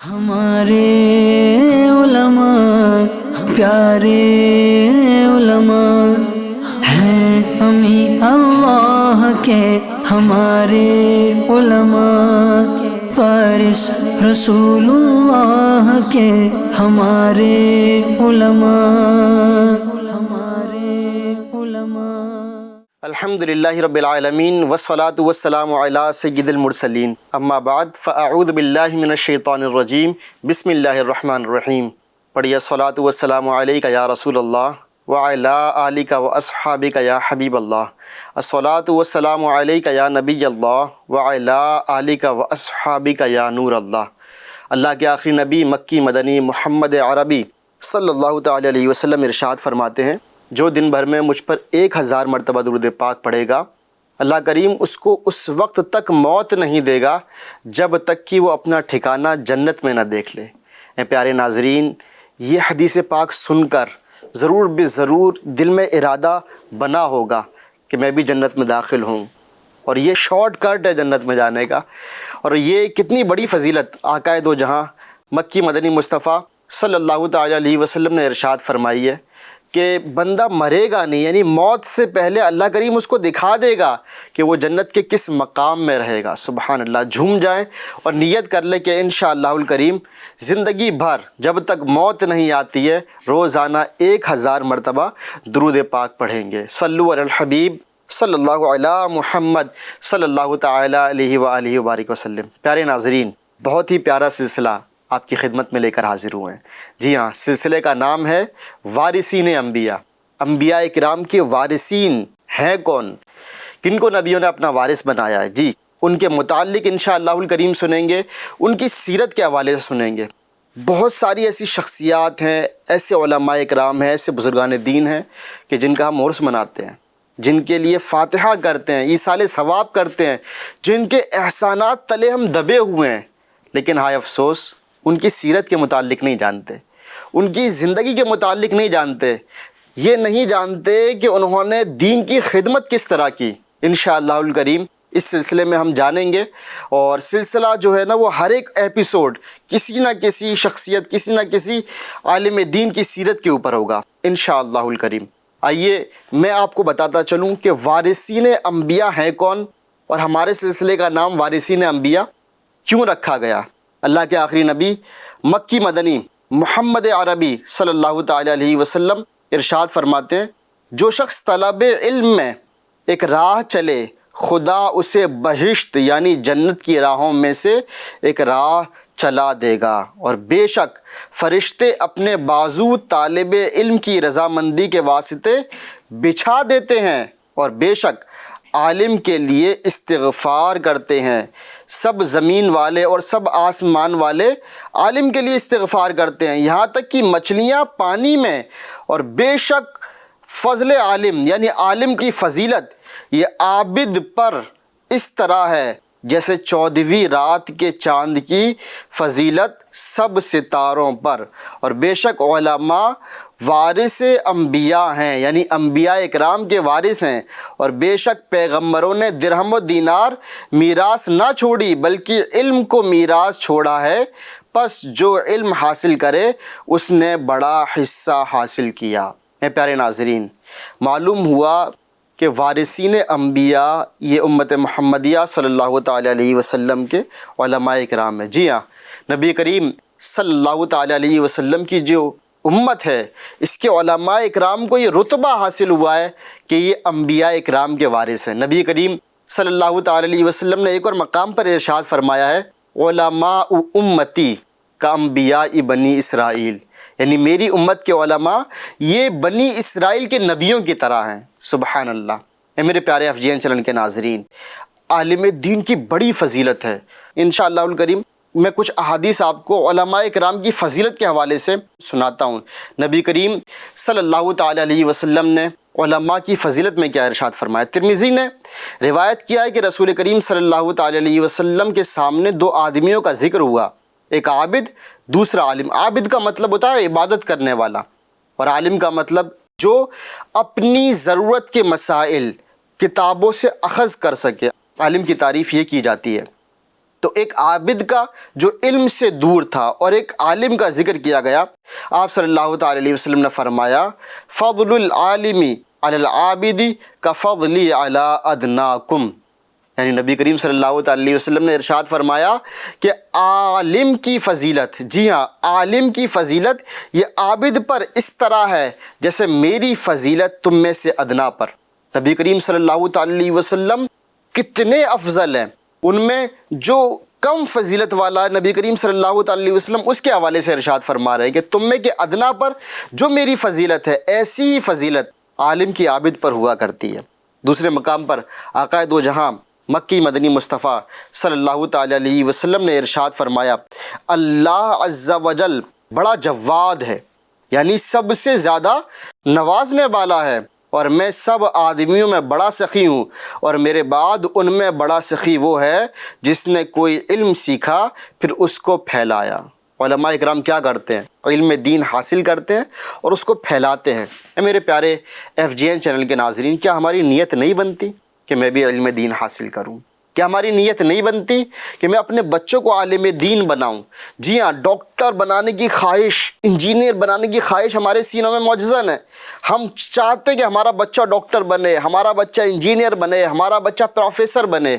ہمارے علماء پیارے علماء ہیں، ہمیں اللہ کے ہمارے علماء، فارس رسول اللہ کے ہمارے علماء، الحمدللہ رب العالمین والصلاة والسلام علی سید المرسلین، اما بعد فاعوذ باللہ من الشیطان الرجیم، بسم اللہ الرحمن الرحیم۔ پڑھیے الصلاة والسلام علیک یا رسول اللہ وعلی آلک واصحابک یا حبیب اللہ، الصلاة والسلام علیک یا نبی اللہ وعلی آلک واصحابک یا نور اللہ۔ اللہ کے آخری نبی مکی مدنی محمد عربی صلی اللہ تعالی علیہ وسلم ارشاد فرماتے ہیں، جو دن بھر میں مجھ پر 1000 مرتبہ درود پاک پڑھے گا، اللہ کریم اس کو اس وقت تک موت نہیں دے گا جب تک کہ وہ اپنا ٹھکانہ جنت میں نہ دیکھ لے۔ اے پیارے ناظرین، یہ حدیث پاک سن کر ضرور بے ضرور دل میں ارادہ بنا ہوگا کہ میں بھی جنت میں داخل ہوں، اور یہ شارٹ کٹ ہے جنت میں جانے کا، اور یہ کتنی بڑی فضیلت آقائے دو جہاں مکی مدنی مصطفیٰ صلی اللہ تعالی علیہ وسلم نے ارشاد فرمائی ہے کہ بندہ مرے گا نہیں، یعنی موت سے پہلے اللہ کریم اس کو دکھا دے گا کہ وہ جنت کے کس مقام میں رہے گا۔ سبحان اللہ، جھوم جائیں اور نیت کر لیں کہ انشاءاللہ الکریم زندگی بھر جب تک موت نہیں آتی ہے روزانہ 1000 مرتبہ درود پاک پڑھیں گے۔ صلو علی الحبیب صلی اللہ علی محمد صلی اللہ تعالی علیہ وآلہ وبارک وسلم۔ پیارے ناظرین، بہت ہی پیارا سلسلہ آپ کی خدمت میں لے کر حاضر ہوئے ہیں۔ جی ہاں، سلسلے کا نام ہے وارثین انبیاء۔ انبیاء کرام کے وارثین ہیں کون؟ کن کو نبیوں نے اپنا وارث بنایا ہے؟ جی، ان کے متعلق انشاءاللہ الکریم سنیں گے، ان کی سیرت کے حوالے سے سنیں گے۔ بہت ساری ایسی شخصیات ہیں، ایسے علماء کرام ہیں، ایسے بزرگان دین ہیں کہ جن کا ہم عرس مناتے ہیں، جن کے لیے فاتحہ کرتے ہیں، ایصال ثواب کرتے ہیں، جن کے احسانات تلے ہم دبے ہوئے ہیں، لیکن ہائے افسوس ان کی سیرت کے متعلق نہیں جانتے، ان کی زندگی کے متعلق نہیں جانتے، یہ نہیں جانتے کہ انہوں نے دین کی خدمت کس طرح کی۔ انشاءاللہ الکریم اس سلسلے میں ہم جانیں گے، اور سلسلہ جو ہے نا وہ ہر ایک ایپیسوڈ کسی نہ کسی شخصیت، کسی نہ کسی عالم دین کی سیرت کے اوپر ہوگا انشاءاللہ الکریم۔ آئیے میں آپ کو بتاتا چلوں کہ وارثین انبیاء ہیں کون، اور ہمارے سلسلے کا نام وارثین انبیاء کیوں رکھا گیا۔ اللہ کے آخری نبی مکی مدنی محمد عربی صلی اللہ تعالی علیہ وسلم ارشاد فرماتے ہیں، جو شخص طلب علم میں ایک راہ چلے خدا اسے بہشت یعنی جنت کی راہوں میں سے ایک راہ چلا دے گا، اور بے شک فرشتے اپنے بازو طالب علم کی رضامندی کے واسطے بچھا دیتے ہیں، اور بے شک عالم کے لیے استغفار کرتے ہیں۔ سب زمین والے اور سب آسمان والے عالم کے لیے استغفار کرتے ہیں، یہاں تک کہ مچھلیاں پانی میں، اور بے شک فضل عالم یعنی عالم کی فضیلت یہ عابد پر اس طرح ہے جیسے 14ویں رات کے چاند کی فضیلت سب ستاروں پر، اور بے شک علماء وارث انبیاء ہیں، یعنی انبیاء اکرام کے وارث ہیں، اور بے شک پیغمبروں نے درہم و دینار میراث نہ چھوڑی بلکہ علم کو میراث چھوڑا ہے، پس جو علم حاصل کرے اس نے بڑا حصہ حاصل کیا۔ اے پیارے ناظرین، معلوم ہوا کہ وارثین انبیاء یہ امت محمدیہ صلی اللہ تعالی علیہ وسلم کے علماء اکرام ہیں۔ جی ہاں، نبی کریم صلی اللہ تعالی علیہ وسلم کی جو امت ہے، اس کے علماء اکرام کو یہ رتبہ حاصل ہوا ہے کہ یہ انبیاء اکرام کے وارث ہیں۔ نبی کریم صلی اللہ تعالی علیہ وسلم نے ایک اور مقام پر ارشاد فرمایا ہے، علماء امتی کا انبیاء بنی اسرائیل، یعنی میری امت کے علماء یہ بنی اسرائیل کے نبیوں کی طرح ہیں۔ سبحان اللہ۔ اے میرے پیارے FGN چینل کے ناظرین، عالم دین کی بڑی فضیلت ہے۔ انشاءاللہ الکریم میں کچھ احادیث آپ کو علماء کرام کی فضیلت کے حوالے سے سناتا ہوں۔ نبی کریم صلی اللہ تعالی علیہ وسلم نے علماء کی فضیلت میں کیا ارشاد فرمایا۔ ترمذی نے روایت کیا ہے کہ رسول کریم صلی اللہ تعالی علیہ وسلم کے سامنے 2 آدمیوں کا ذکر ہوا، ایک عابد، دوسرا عالم۔ عابد کا مطلب ہوتا ہے عبادت کرنے والا، اور عالم کا مطلب جو اپنی ضرورت کے مسائل کتابوں سے اخذ کر سکے۔ عالم کی تعریف یہ کی جاتی ہے تو ایک عابد کا جو علم سے دور تھا اور ایک عالم کا ذکر کیا گیا. آپ صلی اللہ تعالی علیہ وسلم نے فرمایا فضل العالم علی العابد کفضلی علی ادناکم، یعنی نبی کریم صلی اللہ تعالی علیہ وسلم نے ارشاد فرمایا کہ عالم کی فضیلت، جی ہاں عالم کی فضیلت یہ عابد پر اس طرح ہے جیسے میری فضیلت تم میں سے ادنا پر. نبی کریم صلی اللہ تعالی علیہ وسلم کتنے افضل ہیں، ان میں جو کم فضیلت والا نبی کریم صلی اللہ تعالی علیہ وسلم اس کے حوالے سے ارشاد فرما رہے ہیں کہ تم میں کے ادنا پر جو میری فضیلت ہے ایسی ہی فضیلت عالم کی عابد پر ہوا کرتی ہے. دوسرے مقام پر آقائے دو جہاں مکی مدنی مصطفیٰ صلی اللہ تعالی علیہ وسلم نے ارشاد فرمایا اللہ عز و جل بڑا جواد ہے، یعنی سب سے زیادہ نوازنے والا ہے، اور میں سب آدمیوں میں بڑا سخی ہوں، اور میرے بعد ان میں بڑا سخی وہ ہے جس نے کوئی علم سیکھا پھر اس کو پھیلایا. علماء اکرام کیا کرتے ہیں؟ علم دین حاصل کرتے ہیں اور اس کو پھیلاتے ہیں. میرے پیارے FGN چینل کے ناظرین، کیا ہماری نیت نہیں بنتی کہ میں بھی علم دین حاصل کروں؟ کیا ہماری نیت نہیں بنتی کہ میں اپنے بچوں کو عالم دین بناؤں؟ جی ہاں، ڈاکٹر بنانے کی خواہش، انجینئر بنانے کی خواہش ہمارے سینوں میں موجزن ہے. ہم چاہتے ہیں کہ ہمارا بچہ ڈاکٹر بنے، ہمارا بچہ انجینئر بنے، ہمارا بچہ پروفیسر بنے.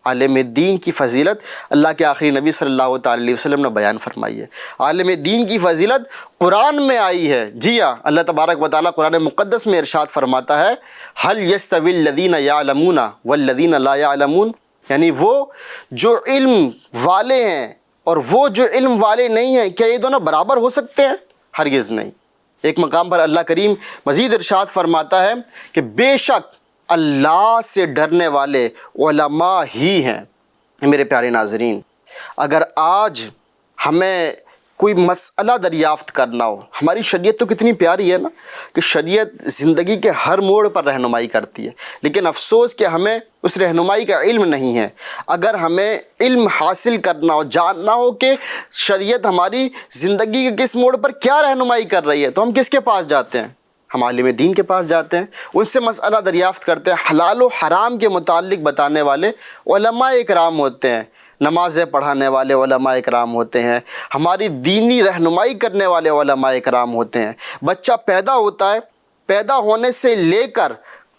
عالم دین کی فضیلت اللہ کے آخری نبی صلی اللہ تعالی علیہ وسلم نے بیان فرمائی ہے. عالم دین کی فضیلت قرآن میں آئی ہے. جی ہاں، اللہ تبارک و تعالیٰ قرآن مقدس میں ارشاد فرماتا ہے هل يستوي الذين يعلمون والذين لا يعلمون، یعنی وہ جو علم والے ہیں اور وہ جو علم والے نہیں ہیں، کیا یہ دونوں برابر ہو سکتے ہیں؟ ہرگز نہیں. ایک مقام پر اللہ کریم مزید ارشاد فرماتا ہے کہ بے شک اللہ سے ڈرنے والے علماء ہی ہیں. میرے پیارے ناظرین، اگر آج ہمیں کوئی مسئلہ دریافت کرنا ہو، ہماری شریعت تو کتنی پیاری ہے نا کہ شریعت زندگی کے ہر موڑ پر رہنمائی کرتی ہے، لیکن افسوس کہ ہمیں اس رہنمائی کا علم نہیں ہے. اگر ہمیں علم حاصل کرنا ہو، جاننا ہو کہ شریعت ہماری زندگی کے کس موڑ پر کیا رہنمائی کر رہی ہے، تو ہم کس کے پاس جاتے ہیں؟ ہم عالم دین کے پاس جاتے ہیں، ان سے مسئلہ دریافت کرتے ہیں. حلال و حرام کے متعلق بتانے والے علماء اکرام ہوتے ہیں، نمازیں پڑھانے والے علماء اکرام ہوتے ہیں، ہماری دینی رہنمائی کرنے والے علماء اکرام ہوتے ہیں. بچہ پیدا ہوتا ہے، پیدا ہونے سے لے کر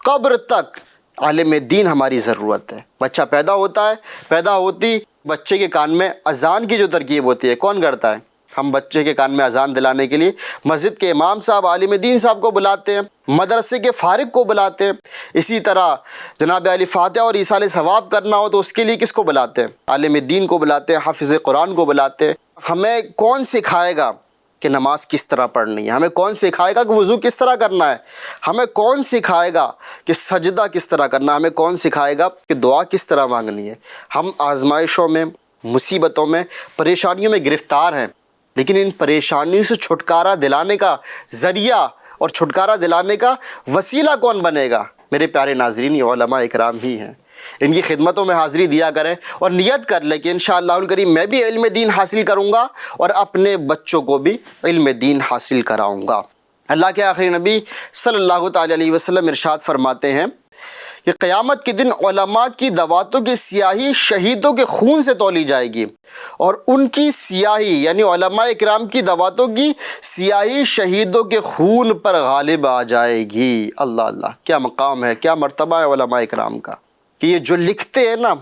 قبر تک عالم دین ہماری ضرورت ہے. بچہ پیدا ہوتا ہے، پیدا ہوتی بچے کے کان میں اذان کی جو ترکیب ہوتی ہے کون کرتا ہے؟ ہم بچے کے کان میں اذان دلانے کے لیے مسجد کے امام صاحب، عالم دین صاحب کو بلاتے ہیں، مدرسے کے فارغ کو بلاتے ہیں. اسی طرح جناب علی فاتحہ اور ایصال ثواب کرنا ہو تو اس کے لیے کس کو بلاتے ہیں؟ عالم دین کو بلاتے ہیں، حافظ قرآن کو بلاتے ہیں. ہمیں کون سکھائے گا کہ نماز کس طرح پڑھنی ہے؟ ہمیں کون سکھائے گا کہ وضو کس طرح کرنا ہے؟ ہمیں کون سکھائے گا کہ سجدہ کس طرح کرنا ہے؟ ہمیں کون سکھائے گا کہ دعا کس طرح مانگنی ہے؟ ہم آزمائشوں میں، مصیبتوں میں، پریشانیوں میں گرفتار ہیں، لیکن ان پریشانیوں سے چھٹکارا دلانے کا ذریعہ اور چھٹکارا دلانے کا وسیلہ کون بنے گا؟ میرے پیارے ناظرین، یہ علماء اکرام ہی ہیں. ان کی خدمتوں میں حاضری دیا کریں اور نیت کر لیں کہ انشاءاللہ الکریم میں بھی علم دین حاصل کروں گا اور اپنے بچوں کو بھی علم دین حاصل کراؤں گا. اللہ کے آخری نبی صلی اللہ تعالی علیہ وسلم ارشاد فرماتے ہیں کہ قیامت کے دن علماء کی دواتوں کی سیاہی شہیدوں کے خون سے تولی جائے گی، اور ان کی سیاہی یعنی علماء اکرام کی دواتوں کی سیاہی شہیدوں کے خون پر غالب آ جائے گی. اللہ اللہ، کیا مقام ہے، کیا مرتبہ ہے علماء اکرام کا کہ یہ جو لکھتے ہیں نا،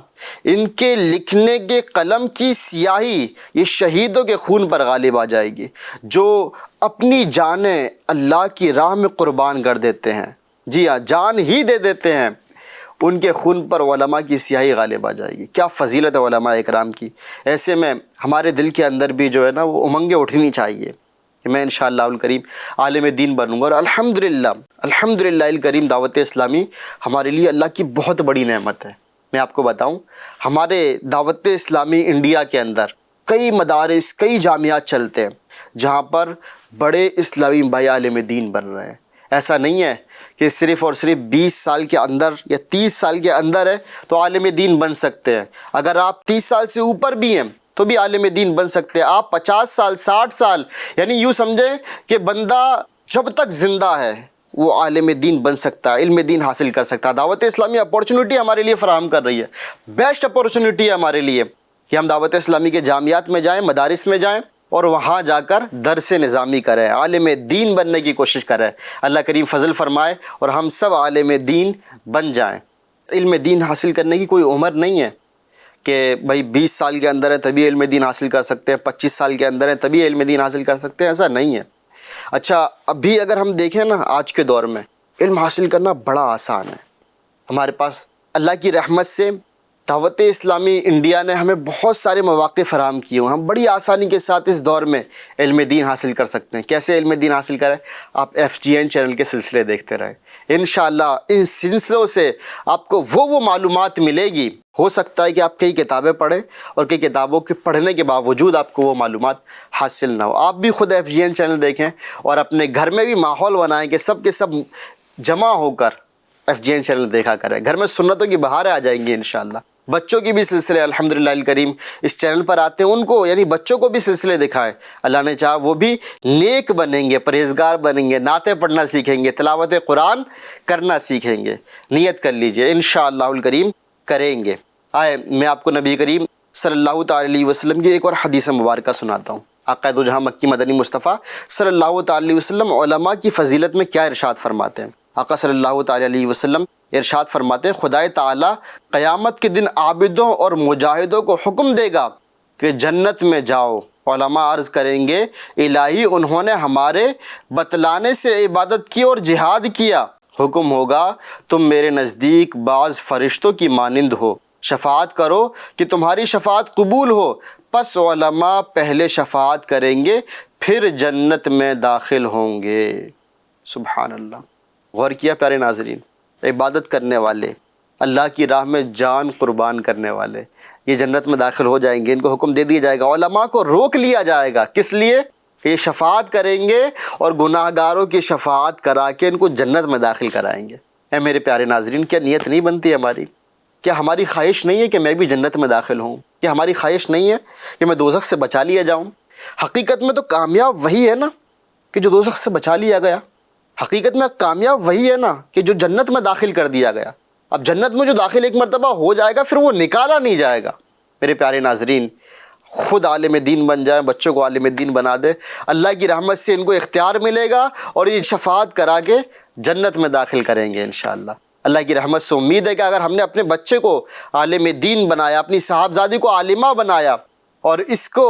ان کے لکھنے کے قلم کی سیاہی یہ شہیدوں کے خون پر غالب آ جائے گی، جو اپنی جانیں اللہ کی راہ میں قربان کر دیتے ہیں. جی ہاں، جان ہی دے دیتے ہیں، ان کے خون پر علماء کی سیاہی غالب آ جائے گی. کیا فضیلت ہے علماء اکرام کی. ایسے میں ہمارے دل کے اندر بھی جو ہے نا وہ امنگیں اٹھنی چاہیے کہ میں انشاءاللہ الکریم عالم دین بنوں گا. اور الحمدللہ الکریم دعوت اسلامی ہمارے لیے اللہ کی بہت بڑی نعمت ہے. میں آپ کو بتاؤں، ہمارے دعوت اسلامی انڈیا کے اندر کئی مدارس، کئی جامعات چلتے ہیں جہاں پر بڑے اسلامی بھائی عالم دین بن رہے ہیں. ایسا نہیں ہے کہ صرف اور صرف 20 سال کے اندر یا 30 سال کے اندر ہے تو عالم دین بن سکتے ہیں. اگر آپ 30 سال سے اوپر بھی ہیں تو بھی عالم دین بن سکتے ہیں. آپ 50 سال 60 سال یعنی یوں سمجھیں کہ بندہ جب تک زندہ ہے وہ عالم دین بن سکتا ہے، علم دین حاصل کر سکتا ہے. دعوت اسلامی اپورچونٹی ہمارے لیے فراہم کر رہی ہے، بیسٹ اپورچونٹی ہے ہمارے لیے کہ ہم دعوت اسلامی کے جامعات میں جائیں، مدارس میں جائیں اور وہاں جا کر درس نظامی کریں، عالم دین بننے کی کوشش کریں۔ اللہ کریم فضل فرمائے اور ہم سب عالم دین بن جائیں۔ علم دین حاصل کرنے کی کوئی عمر نہیں ہے کہ بھائی 20 سال کے اندر ہے تبھی علم دین حاصل کر سکتے ہیں، 25 سال کے اندر ہے تبھی علم دین حاصل کر سکتے ہیں، ایسا نہیں ہے۔ اچھا ابھی اگر ہم دیکھیں نا، آج کے دور میں علم حاصل کرنا بڑا آسان ہے۔ ہمارے پاس اللہ کی رحمت سے دعوت اسلامی انڈیا نے ہمیں بہت سارے مواقع فراہم کیے ہیں، ہم بڑی آسانی کے ساتھ اس دور میں علم دین حاصل کر سکتے ہیں۔ کیسے علم دین حاصل کریں؟ آپ FGN چینل کے سلسلے دیکھتے رہیں، انشاءاللہ ان سلسلوں سے آپ کو وہ معلومات ملے گی۔ ہو سکتا ہے کہ آپ کئی کتابیں پڑھیں اور کئی کتابوں کے پڑھنے کے باوجود آپ کو وہ معلومات حاصل نہ ہو۔ آپ بھی خود FGN چینل دیکھیں اور اپنے گھر میں بھی ماحول بنائیں کہ سب کے سب جمع ہو کر FGN چینل دیکھا کریں، گھر میں سنتوں کی بہاریں آ جائیں گی انشاءاللہ۔ بچوں کی بھی سلسلے الحمدللہ الکریم اس چینل پر آتے ہیں، ان کو یعنی بچوں کو بھی سلسلے دکھائیں، اللہ نے چاہا وہ بھی نیک بنیں گے، پرہیزگار بنیں گے، نعتیں پڑھنا سیکھیں گے، تلاوت قرآن کرنا سیکھیں گے۔ نیت کر لیجئے انشاءاللہ الکریم کریں گے۔ آئے میں آپ کو نبی کریم صلی اللہ تعالی علیہ وسلم کی ایک اور حدیث مبارکہ سناتا ہوں۔ آقا دو جہاں مکی مدنی مصطفیٰ صلی اللہ تعالی علیہ وسلم علماء کی فضیلت میں کیا ارشاد فرماتے ہیں۔ آقا صلی اللہ تعالی علیہ وسلم ارشاد فرماتے ہیں، خدائے تعالیٰ قیامت کے دن عابدوں اور مجاہدوں کو حکم دے گا کہ جنت میں جاؤ۔ علماء عرض کریں گے، الہی انہوں نے ہمارے بتلانے سے عبادت کی اور جہاد کیا۔ حکم ہوگا، تم میرے نزدیک بعض فرشتوں کی مانند ہو، شفاعت کرو کہ تمہاری شفاعت قبول ہو۔ پس علماء پہلے شفاعت کریں گے، پھر جنت میں داخل ہوں گے۔ سبحان اللہ۔ غور کیا پیارے ناظرین، عبادت کرنے والے، اللہ کی راہ میں جان قربان کرنے والے یہ جنت میں داخل ہو جائیں گے۔ ان کو حکم دے دیا جائے گا، علماء کو روک لیا جائے گا، کس لیے؟ کہ یہ شفاعت کریں گے اور گناہ گاروں کی شفاعت کرا کے ان کو جنت میں داخل کرائیں گے۔ اے میرے پیارے ناظرین، کیا نیت نہیں بنتی ہماری؟ کیا ہماری خواہش نہیں ہے کہ میں بھی جنت میں داخل ہوں؟ کیا ہماری خواہش نہیں ہے کہ میں دوزخ سے بچا لیا جاؤں؟ حقیقت میں تو کامیاب وہی ہے نا کہ جو دوزخ سے بچا لیا گیا، حقیقت میں کامیاب وہی ہے نا کہ جو جنت میں داخل کر دیا گیا۔ اب جنت میں جو داخل ایک مرتبہ ہو جائے گا پھر وہ نکالا نہیں جائے گا۔ میرے پیارے ناظرین، خود عالم دین بن جائیں، بچوں کو عالم دین بنا دے، اللہ کی رحمت سے ان کو اختیار ملے گا اور یہ شفاعت کرا کے جنت میں داخل کریں گے انشاءاللہ۔ اللہ کی رحمت سے امید ہے کہ اگر ہم نے اپنے بچے کو عالم دین بنایا، اپنی صاحبزادی کو عالمہ بنایا اور اس کو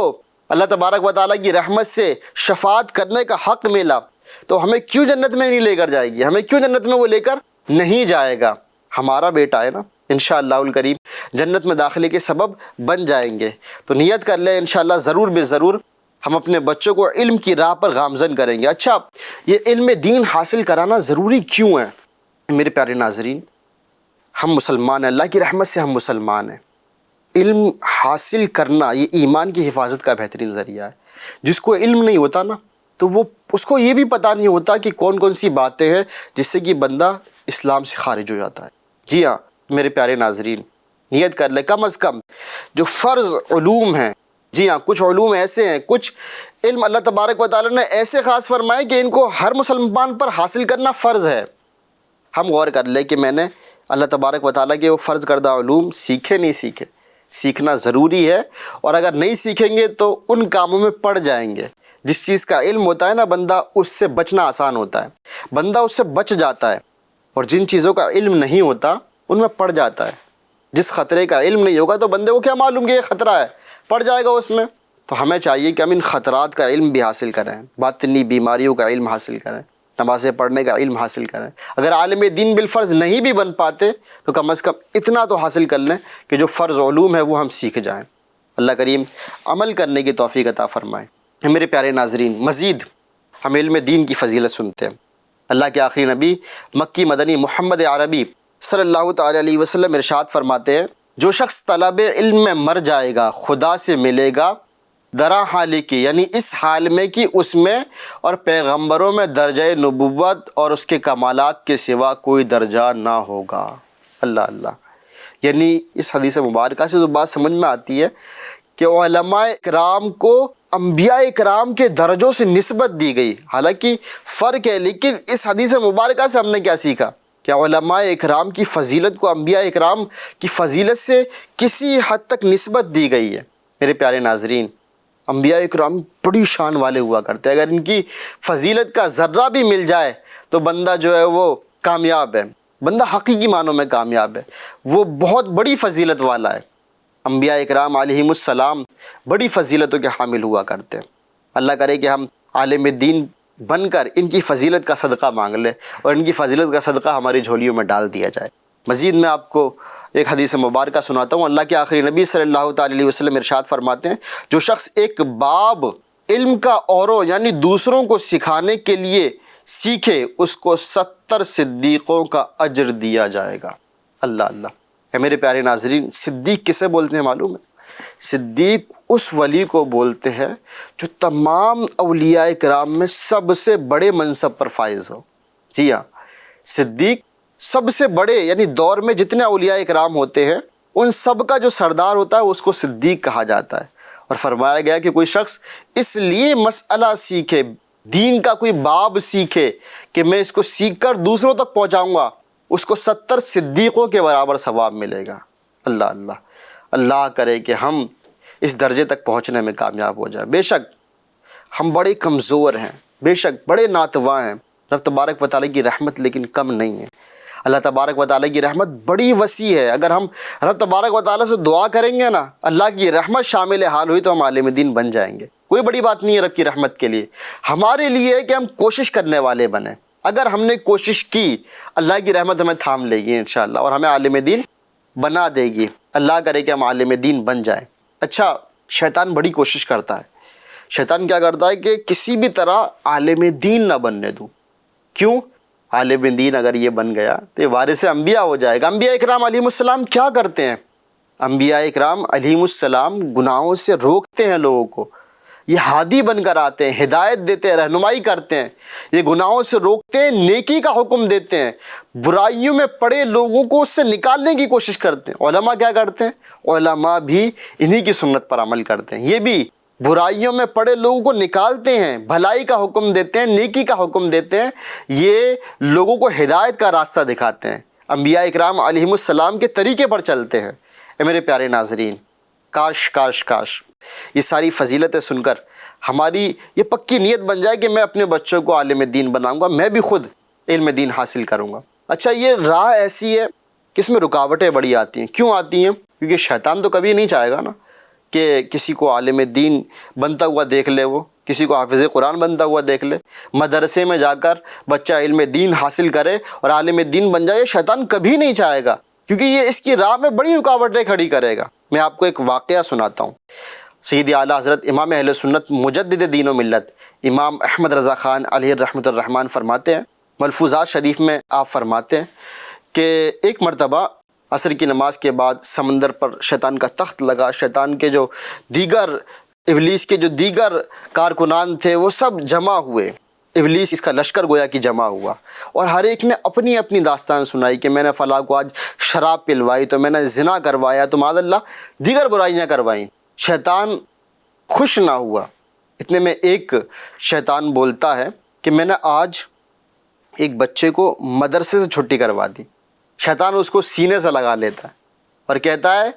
اللہ تبارک و تعالیٰ کی رحمت سے شفاعت کرنے کا حق ملا، تو ہمیں کیوں جنت میں نہیں لے کر جائے گی؟ ہمیں کیوں جنت میں وہ لے کر نہیں جائے گا؟ ہمارا بیٹا ہے نا، انشاءاللہ الکریم جنت میں داخلے کے سبب بن جائیں گے۔ تو نیت کر لیں انشاءاللہ ضرور بے ضرور ہم اپنے بچوں کو علم کی راہ پر گامزن کریں گے۔ اچھا، یہ علم دین حاصل کرانا ضروری کیوں ہے؟ میرے پیارے ناظرین، ہم مسلمان ہیں، اللہ کی رحمت سے ہم مسلمان ہیں۔ علم حاصل کرنا یہ ایمان کی حفاظت کا بہترین ذریعہ ہے۔ جس کو علم نہیں ہوتا نا تو وہ اس کو یہ بھی پتہ نہیں ہوتا کہ کون کون سی باتیں ہیں جس سے کہ بندہ اسلام سے خارج ہو جاتا ہے۔ جی ہاں میرے پیارے ناظرین، نیت کر لیں کم از کم جو فرض علوم ہیں، جی ہاں کچھ علوم ایسے ہیں، کچھ علم اللہ تبارک و تعالیٰ نے ایسے خاص فرمائے کہ ان کو ہر مسلمان پر حاصل کرنا فرض ہے۔ ہم غور کر لیں کہ میں نے اللہ تبارک و تعالیٰ کے وہ فرض کردہ علوم سیکھے نہیں سیکھے؟ سیکھنا ضروری ہے، اور اگر نہیں سیکھیں گے تو ان کاموں میں پڑ جائیں گے۔ جس چیز کا علم ہوتا ہے نا بندہ اس سے بچنا آسان ہوتا ہے، بندہ اس سے بچ جاتا ہے، اور جن چیزوں کا علم نہیں ہوتا ان میں پڑ جاتا ہے۔ جس خطرے کا علم نہیں ہوگا تو بندے کو کیا معلوم کہ یہ خطرہ ہے، پڑ جائے گا اس میں۔ تو ہمیں چاہیے کہ ہم ان خطرات کا علم بھی حاصل کریں، باطنی بیماریوں کا علم حاصل کریں، نمازیں پڑھنے کا علم حاصل کریں۔ اگر عالم دین بالفرض نہیں بھی بن پاتے تو کم از کم اتنا تو حاصل کر لیں کہ جو فرض علوم ہے وہ ہم سیکھ جائیں۔ اللہ کریم عمل کرنے کی توفیق عطا فرمائے۔ میرے پیارے ناظرین، مزید ہم علم دین کی فضیلت سنتے ہیں۔ اللہ کے آخری نبی مکی مدنی محمد عربی صلی اللہ تعالی علیہ وسلم ارشاد فرماتے ہیں، جو شخص طلب علم میں مر جائے گا خدا سے ملے گا درا حالی کی، یعنی اس حال میں کہ اس میں اور پیغمبروں میں درجہ نبوت اور اس کے کمالات کے سوا کوئی درجہ نہ ہوگا۔ اللہ اللہ، یعنی اس حدیث مبارکہ سے جو بات سمجھ میں آتی ہے کہ علماء اکرام کو انبیاء اکرام کے درجوں سے نسبت دی گئی، حالانکہ فرق ہے، لیکن اس حدیث مبارکہ سے ہم نے کیا سیکھا کہ علماء اکرام کی فضیلت کو انبیاء اکرام کی فضیلت سے کسی حد تک نسبت دی گئی ہے۔ میرے پیارے ناظرین، انبیاء اکرام بڑی شان والے ہوا کرتے ہیں، اگر ان کی فضیلت کا ذرہ بھی مل جائے تو بندہ جو ہے وہ کامیاب ہے، بندہ حقیقی معنوں میں کامیاب ہے، وہ بہت بڑی فضیلت والا ہے۔ انبیاء اکرام علیہم السلام بڑی فضیلتوں کے حامل ہوا کرتے ہیں۔ اللہ کرے کہ ہم عالم دین بن کر ان کی فضیلت کا صدقہ مانگ لیں اور ان کی فضیلت کا صدقہ ہماری جھولیوں میں ڈال دیا جائے۔ مزید میں آپ کو ایک حدیث مبارکہ سناتا ہوں۔ اللہ کے آخری نبی صلی اللہ تعالی علیہ وسلم ارشاد فرماتے ہیں، جو شخص ایک باب علم کا اوروں یعنی دوسروں کو سکھانے کے لیے سیکھے، اس کو 70 صدیقوں کا اجر دیا جائے گا۔ اللہ اللہ۔ اے میرے پیارے ناظرین، صدیق کسے بولتے ہیں معلوم ہے؟ صدیق اس ولی کو بولتے ہیں جو تمام اولیاء کرام میں سب سے بڑے منصب پر فائز ہو۔ جی ہاں، صدیق سب سے بڑے یعنی دور میں جتنے اولیاء کرام ہوتے ہیں ان سب کا جو سردار ہوتا ہے اس کو صدیق کہا جاتا ہے۔ اور فرمایا گیا کہ کوئی شخص اس لیے مسئلہ سیکھے، دین کا کوئی باب سیکھے کہ میں اس کو سیکھ کر دوسروں تک پہنچاؤں گا، اس کو 70 صدیقوں کے برابر ثواب ملے گا۔ اللہ اللہ۔ اللہ کرے کہ ہم اس درجے تک پہنچنے میں کامیاب ہو جائے۔ بے شک ہم بڑے کمزور ہیں، بے شک بڑے ناتواں ہیں، رب تبارک و تعالیٰ کی رحمت لیکن کم نہیں ہے۔ اللہ تبارک و تعالیٰ کی رحمت بڑی وسیع ہے۔ اگر ہم رب تبارک و تعالیٰ سے دعا کریں گے نا، اللہ کی رحمت شامل حال ہوئی تو ہم عالم دین بن جائیں گے۔ کوئی بڑی بات نہیں ہے رب کی رحمت کے لیے، ہمارے لیے ہے کہ ہم کوشش کرنے والے بنیں۔ اگر ہم نے کوشش کی، اللہ کی رحمت ہمیں تھام لے گی انشاءاللہ اور ہمیں عالم دین بنا دے گی۔ اللہ کرے کہ ہم عالم دین بن جائیں۔ اچھا، شیطان بڑی کوشش کرتا ہے۔ شیطان کیا کرتا ہے کہ کسی بھی طرح عالم دین نہ بننے دوں۔ کیوں؟ عالم دین اگر یہ بن گیا تو یہ وارث انبیاء ہو جائے گا۔ انبیاء اکرام علیہ السلام کیا کرتے ہیں؟ انبیاء اکرام علیہ السلام گناہوں سے روکتے ہیں لوگوں کو، یہ ہادی بن کر آتے ہیں، ہدایت دیتے ہیں، رہنمائی کرتے ہیں، یہ گناہوں سے روکتے ہیں، نیکی کا حکم دیتے ہیں، برائیوں میں پڑے لوگوں کو اس سے نکالنے کی کوشش کرتے ہیں۔ علماء کیا کرتے ہیں؟ علماء بھی انہی کی سنت پر عمل کرتے ہیں، یہ بھی برائیوں میں پڑے لوگوں کو نکالتے ہیں، بھلائی کا حکم دیتے ہیں، نیکی کا حکم دیتے ہیں، یہ لوگوں کو ہدایت کا راستہ دکھاتے ہیں، انبیاء اکرام علیہم السلام کے طریقے پر چلتے ہیں۔ اے میرے پیارے ناظرین، کاش کاش کاش یہ ساری فضیلتیں سن کر ہماری یہ پکی نیت بن جائے کہ میں اپنے بچوں کو عالم دین بناؤں گا، میں بھی خود علم دین حاصل کروں گا۔ اچھا، یہ راہ ایسی ہے کہ اس میں رکاوٹیں بڑی آتی ہیں۔ کیوں آتی ہیں؟ کیونکہ شیطان تو کبھی نہیں چاہے گا نا کہ کسی کو عالم دین بنتا ہوا دیکھ لے، وہ کسی کو حافظ قرآن بنتا ہوا دیکھ لے، مدرسے میں جا کر بچہ علم دین حاصل کرے اور عالم دین بن جائے۔ شیطان کبھی نہیں چاہے گا کیونکہ یہ اس کی راہ میں بڑی رکاوٹیں کھڑی کرے گا۔ میں آپ کو ایک واقعہ سناتا ہوں۔ سیدی اعلیٰ حضرت امام اہل سنت مجدد دین و ملت امام احمد رضا خان علیہ رحمۃ الرحمن فرماتے ہیں، ملفوظات شریف میں آپ فرماتے ہیں کہ ایک مرتبہ عصر کی نماز کے بعد سمندر پر شیطان کا تخت لگا۔ شیطان کے جو دیگر ابلیس کے جو دیگر کارکنان تھے وہ سب جمع ہوئے، ابلیس اس کا لشکر گویا کہ جمع ہوا، اور ہر ایک نے اپنی اپنی داستان سنائی کہ میں نے فلاں کو آج شراب پلوائی، تو میں نے زنا کروایا، تو معاذ اللہ دیگر برائیاں کروائیں۔ شیطان خوش نہ ہوا۔ اتنے میں ایک شیطان بولتا ہے کہ میں نے آج ایک بچے کو مدرسے سے چھٹی کروا دی۔ شیطان اس کو سینے سے لگا لیتا ہے اور کہتا ہے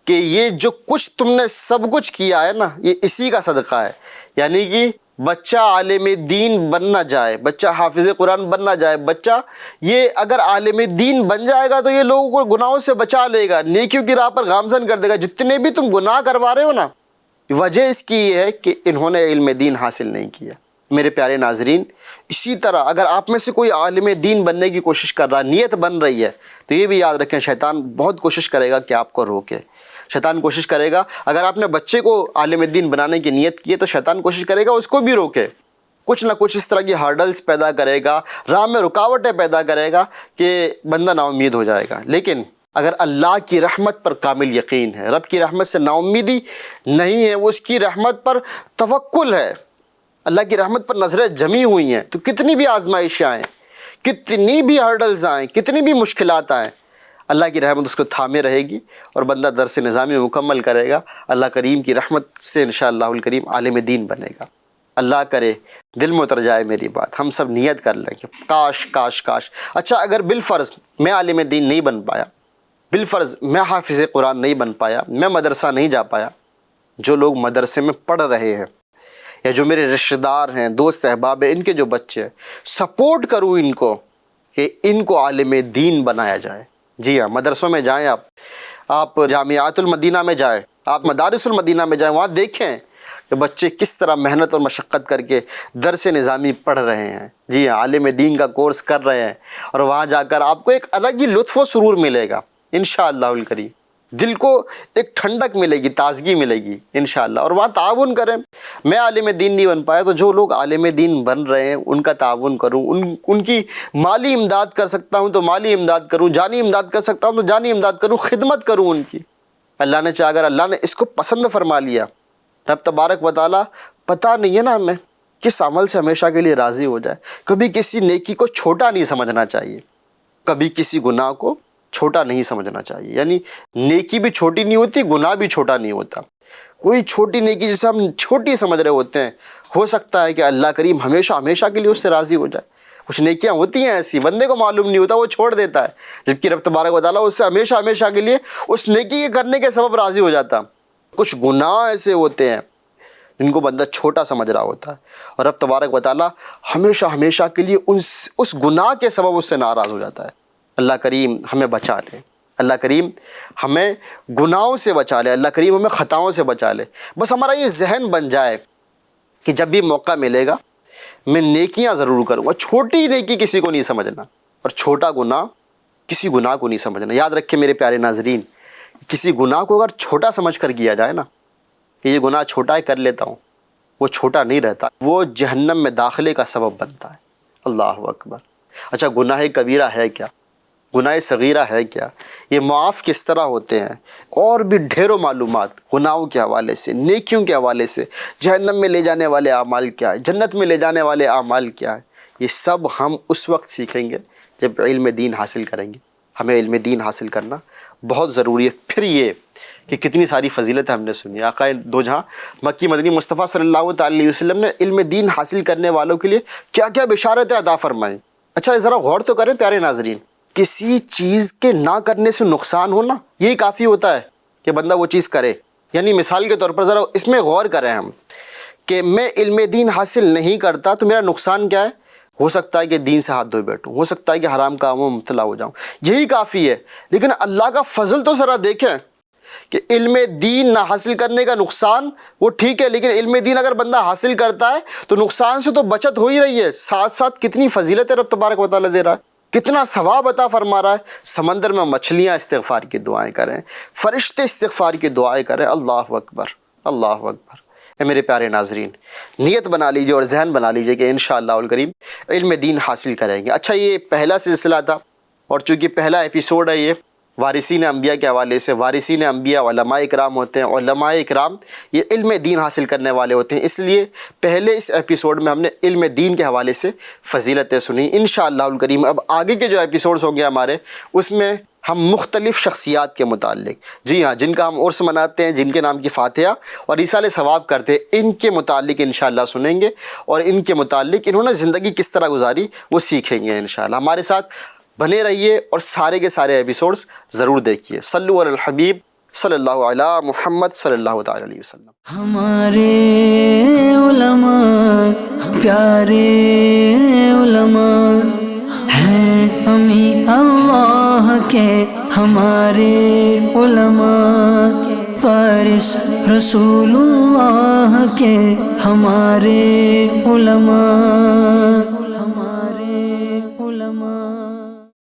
کہ یہ جو کچھ تم نے سب کچھ کیا ہے نا، یہ اسی کا صدقہ ہے، یعنی کہ بچہ عالم دین بن نہ جائے، بچہ حافظ قرآن بن نہ جائے، بچہ یہ اگر عالم دین بن جائے گا تو یہ لوگوں کو گناہوں سے بچا لے گا، نیکیوں کی راہ پر گامزن کر دے گا۔ جتنے بھی تم گناہ کروا رہے ہو نا، وجہ اس کی یہ ہے کہ انہوں نے علم دین حاصل نہیں کیا۔ میرے پیارے ناظرین، اسی طرح اگر آپ میں سے کوئی عالم دین بننے کی کوشش کر رہا، نیت بن رہی ہے، تو یہ بھی یاد رکھیں شیطان بہت کوشش کرے گا کہ آپ کو روکے۔ شیطان کوشش کرے گا، اگر آپ نے بچے کو عالم دین بنانے کی نیت کی ہے تو شیطان کوشش کرے گا اس کو بھی روکے، کچھ نہ کچھ اس طرح کی ہارڈلز پیدا کرے گا، راہ میں رکاوٹیں پیدا کرے گا کہ بندہ نا امید ہو جائے گا۔ لیکن اگر اللہ کی رحمت پر کامل یقین ہے، رب کی رحمت سے نا امیدی نہیں ہے، وہ اس کی رحمت پر توکل ہے، اللہ کی رحمت پر نظریں جمی ہوئی ہیں، تو کتنی بھی آزمائشیں آئیں، کتنی بھی ہرڈلز آئیں، کتنی بھی مشکلات آئیں، اللہ کی رحمت اس کو تھامے رہے گی اور بندہ درس نظامی مکمل کرے گا، اللہ کریم کی رحمت سے انشاءاللہ الکریم عالم دین بنے گا۔ اللہ کرے دل میں اتر جائے میری بات، ہم سب نیت کر لیں کہ کاش کاش کاش، اچھا اگر بالفرض میں عالم دین نہیں بن پایا، بالفرض میں حافظ قرآن نہیں بن پایا، میں مدرسہ نہیں جا پایا، جو لوگ مدرسے میں پڑھ رہے ہیں یا جو میرے رشتہ دار ہیں، دوست احباب ہیں، ان کے جو بچے ہیں، سپورٹ کروں ان کو کہ ان کو عالم دین بنایا جائے۔ جی ہاں، مدرسوں میں جائیں، آپ جامعات المدینہ میں جائیں، آپ مدارس المدینہ میں جائیں، وہاں دیکھیں کہ بچے کس طرح محنت اور مشقت کر کے درس نظامی پڑھ رہے ہیں، جی ہاں، عالم دین کا کورس کر رہے ہیں، اور وہاں جا کر آپ کو ایک الگ ہی لطف و سرور ملے گا انشاءاللہ الکریم، دل کو ایک ٹھنڈک ملے گی، تازگی ملے گی انشاءاللہ، اور وہاں تعاون کریں۔ میں عالم دین نہیں بن پایا تو جو لوگ عالم دین بن رہے ہیں ان کا تعاون کروں، ان کی مالی امداد کر سکتا ہوں تو مالی امداد کروں، جانی امداد کر سکتا ہوں تو جانی امداد کروں، خدمت کروں ان کی۔ اللہ نے چاہا، اگر اللہ نے اس کو پسند فرما لیا، رب تبارک و تعالیٰ پتہ نہیں ہے نا ہمیں کس عمل سے ہمیشہ کے لیے راضی ہو جائے۔ کبھی کسی نیکی کو چھوٹا نہیں سمجھنا چاہیے، کبھی کسی گناہ کو چھوٹا نہیں سمجھنا چاہیے، یعنی نیکی بھی چھوٹی نہیں ہوتی، گناہ بھی چھوٹا نہیں ہوتا۔ کوئی چھوٹی نیکی جسے ہم چھوٹی سمجھ رہے ہوتے ہیں، ہو سکتا ہے کہ اللہ کریم ہمیشہ ہمیشہ کے لیے اس سے راضی ہو جائے۔ کچھ نیکیاں ہوتی ہیں ایسی، بندے کو معلوم نہیں ہوتا، وہ چھوڑ دیتا ہے، جبکہ رب تبارک و تعالیٰ اس سے ہمیشہ ہمیشہ کے لیے اس نیکی کے کرنے کے سبب راضی ہو جاتا۔ کچھ گناہ ایسے ہوتے ہیں جن کو بندہ چھوٹا سمجھ رہا ہوتا ہے، اور رب تبارک و تعالیٰ ہمیشہ ہمیشہ کے لیے اس گناہ کے سبب اس سے ناراض ہو جاتا ہے۔ اللہ کریم ہمیں بچا لے، اللہ کریم ہمیں گناہوں سے بچا لے، اللہ کریم ہمیں خطاؤں سے بچا لے۔ بس ہمارا یہ ذہن بن جائے کہ جب بھی موقع ملے گا میں نیکیاں ضرور کروں گا، چھوٹی نیکی کسی کو نہیں سمجھنا، اور چھوٹا گناہ کسی گناہ کو نہیں سمجھنا۔ یاد رکھیں میرے پیارے ناظرین، کسی گناہ کو اگر چھوٹا سمجھ کر کیا جائے نا، کہ یہ گناہ چھوٹا ہے کر لیتا ہوں، وہ چھوٹا نہیں رہتا، وہ جہنم میں داخلے کا سبب بنتا ہے۔ اللہ اکبر۔ اچھا گناہ کبیرہ ہے کیا؟ گناہ صغیرہ ہے کیا؟ یہ معاف کس طرح ہوتے ہیں؟ اور بھی ڈھیروں معلومات گناہوں کے حوالے سے، نیکیوں کے حوالے سے، جہنم میں لے جانے والے اعمال کیا ہے، جنت میں لے جانے والے اعمال کیا ہے، یہ سب ہم اس وقت سیکھیں گے جب علم دین حاصل کریں گے۔ ہمیں علم دین حاصل کرنا بہت ضروری ہے۔ پھر یہ کہ کتنی ساری فضیلتیں ہم نے سنی، آقا دو جہاں مکی مدنی مصطفیٰ صلی اللہ تعالی علیہ وسلم نے علم دین حاصل کرنے والوں کے لیے کیا کیا بشارتیں عطا فرمائیں۔ اچھا ذرا غور تو کریں پیارے ناظرین، کسی چیز کے نہ کرنے سے نقصان ہونا یہی کافی ہوتا ہے کہ بندہ وہ چیز کرے۔ یعنی مثال کے طور پر ذرا اس میں غور کریں ہم کہ میں علم دین حاصل نہیں کرتا تو میرا نقصان کیا ہے؟ ہو سکتا ہے کہ دین سے ہاتھ دھوئے بیٹھوں، ہو سکتا ہے کہ حرام کاموں میں مبتلا ہو جاؤں، یہی کافی ہے۔ لیکن اللہ کا فضل تو ذرا دیکھیں کہ علم دین نہ حاصل کرنے کا نقصان وہ ٹھیک ہے، لیکن علم دین اگر بندہ حاصل کرتا ہے تو نقصان سے تو بچت ہو ہی رہی ہے، ساتھ ساتھ کتنی فضیلتیں رب تبارک و تعالیٰ دے رہا ہے، کتنا ثواب عطا فرما رہا ہے۔ سمندر میں مچھلیاں استغفار کی دعائیں کریں، فرشتے استغفار کی دعائیں کریں۔ اللہ اکبر، اللہ اکبر۔ اے میرے پیارے ناظرین، نیت بنا لیجئے اور ذہن بنا لیجئے کہ انشاءاللہ الکریم علم دین حاصل کریں گے۔ اچھا یہ پہلا سلسلہ تھا، اور چونکہ پہلا ایپیسوڈ ہے یہ وارثین انبیاء کے حوالے سے، وارثین انبیاء علماء اکرام ہوتے ہیں، علماء اکرام یہ علم دین حاصل کرنے والے ہوتے ہیں، اس لیے پہلے اس ایپیسوڈ میں ہم نے علم دین کے حوالے سے فضیلتیں سنی۔ انشاءاللہ الکریم اب آگے کے جو ایپیسوڈز ہوں گے ہمارے، اس میں ہم مختلف شخصیات کے متعلق، جی ہاں، جن کا ہم عرس مناتے ہیں، جن کے نام کی فاتحہ اور ایصال ثواب کرتے ہیں، ان کے متعلق انشاءاللہ سنیں گے، اور ان کے متعلق انہوں نے زندگی کس طرح گزاری وہ سیکھیں گے انشاءاللہ۔ ہمارے ساتھ بنے رہیے اور سارے کے سارے ایپیسوڈز ضرور دیکھیے۔ صلو علی الحبیب صلی اللہ علی محمد صلی اللہ تعالی علیہ وسلم۔ ہمارے علماء پیارے علماء ہیں، ہمیں اللہ کے ہمارے علماء، فارس رسول اللہ کے ہمارے علماء، ہمارے علماء۔